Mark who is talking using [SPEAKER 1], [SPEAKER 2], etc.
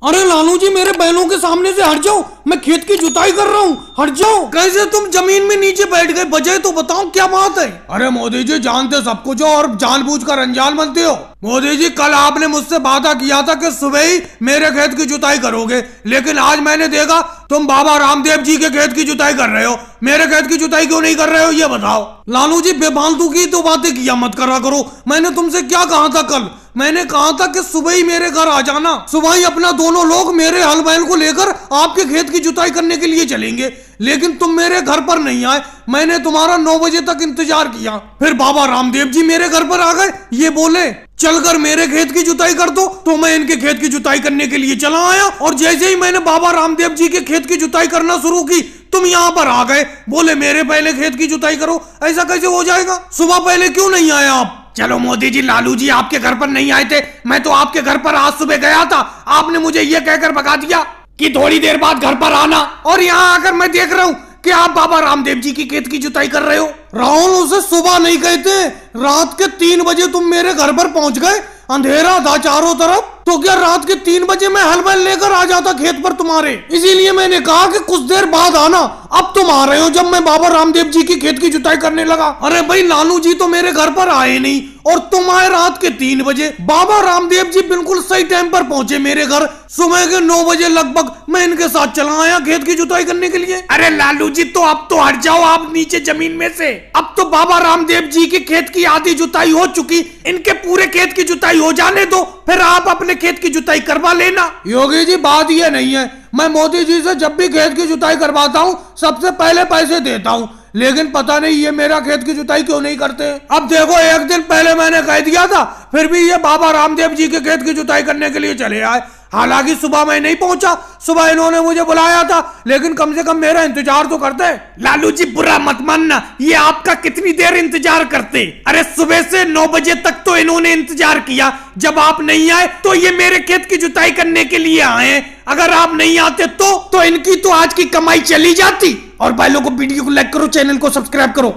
[SPEAKER 1] अरे लालू जी मेरे बैलों के सामने से हट जाओ, मैं खेत की जुताई कर रहा हूँ, हट जाओ। कैसे तुम जमीन में नीचे बैठ गए, वजह तो बताओ क्या बात है। अरे मोदी जी जानते सब कुछ हो और जानबूझकर अनजान बनते हो। मोदी जी कल आपने मुझसे वादा किया था कि सुबह ही मेरे खेत की जुताई करोगे, लेकिन आज मैंने देखा तुम बाबा रामदेव जी के खेत की जुताई कर रहे हो। मेरे खेत की जुताई क्यों नहीं कर रहे हो ये बताओ। लालू जी बेफालतू की तो बातें किया मत करा करो। मैंने तुमसे क्या कहा था कल? मैंने कहा था कि सुबह ही मेरे घर आ जाना, सुबह ही अपना दोनों लोग मेरे हल बैल को लेकर आपके खेत की जुताई करने के लिए चलेंगे, लेकिन तुम मेरे घर पर नहीं आए। मैंने तुम्हारा 9 बजे तक इंतजार किया, फिर बाबा रामदेव जी मेरे घर पर आ गए, ये बोले चलकर मेरे खेत की जुताई कर दो, तो मैं इनके खेत की जुताई करने के लिए चला आया। और जैसे ही मैंने बाबा रामदेव जी के खेत की जुताई करना शुरू की, तुम यहाँ पर आ गए, बोले मेरे पहले खेत की जुताई करो। ऐसा कैसे हो जाएगा? सुबह पहले क्यों नहीं आए आप? चलो मोदी जी, लालू जी आपके घर पर नहीं आए थे, मैं तो आपके घर पर आज सुबह गया था। आपने मुझे ये कहकर भगा दिया कि थोड़ी देर बाद घर पर आना, और यहाँ आकर मैं देख रहा हूँ कि आप बाबा रामदेव जी की खेत की जुताई कर रहे हो। राहुल उसे सुबह नहीं कहते, रात के 3 बजे तुम मेरे घर पर पहुंच गए, अंधेरा था चारों तरफ, तो क्या रात के 3 बजे मैं हल बैल लेकर आ जाता खेत पर तुम्हारे? इसीलिए मैंने कहा कि कुछ देर बाद आना। अब तुम आ रहे हो जब मैं बाबा रामदेव जी की खेत की जुताई करने लगा। अरे भाई लालू जी तो मेरे घर पर आए नहीं और तुम आए रात के 3 बजे। बाबा रामदेव जी बिल्कुल सही टाइम पर पहुंचे मेरे घर, सुबह के 9 बजे लगभग। मैं इनके साथ चला आया खेत की जुताई करने के लिए। अरे लालू जी तो अब तो हट जाओ आप नीचे जमीन में से। अब तो बाबा रामदेव जी के खेत की आधी जुताई हो चुकी, इनके पूरे खेत की जुताई हो जाने दो, फिर आप अपने खेत की जुताई करवा लेना। योगी जी बात ये नहीं है, मैं मोदी जी से जब भी खेत की जुताई करवाता हूँ सबसे पहले पैसे देता हूँ, लेकिन पता नहीं ये मेरा खेत की जुताई क्यों नहीं करते। अब देखो एक दिन पहले मैंने कह दिया था, फिर भी ये बाबा रामदेव जी के खेत की जुताई करने के लिए चले आए। हालांकि सुबह मैं नहीं पहुंचा, सुबह इन्होंने मुझे बुलाया था, लेकिन कम से कम मेरा इंतजार तो करते। लालू जी बुरा मत मानना, ये आपका कितनी देर इंतजार करते? अरे सुबह से 9 बजे तक तो इन्होंने इंतजार किया, जब आप नहीं आए तो ये मेरे खेत की जुताई करने के लिए आए। अगर आप नहीं आते तो इनकी तो आज की कमाई चली जाती। और भाई लोगों को वीडियो को लाइक करो, चैनल को सब्सक्राइब करो।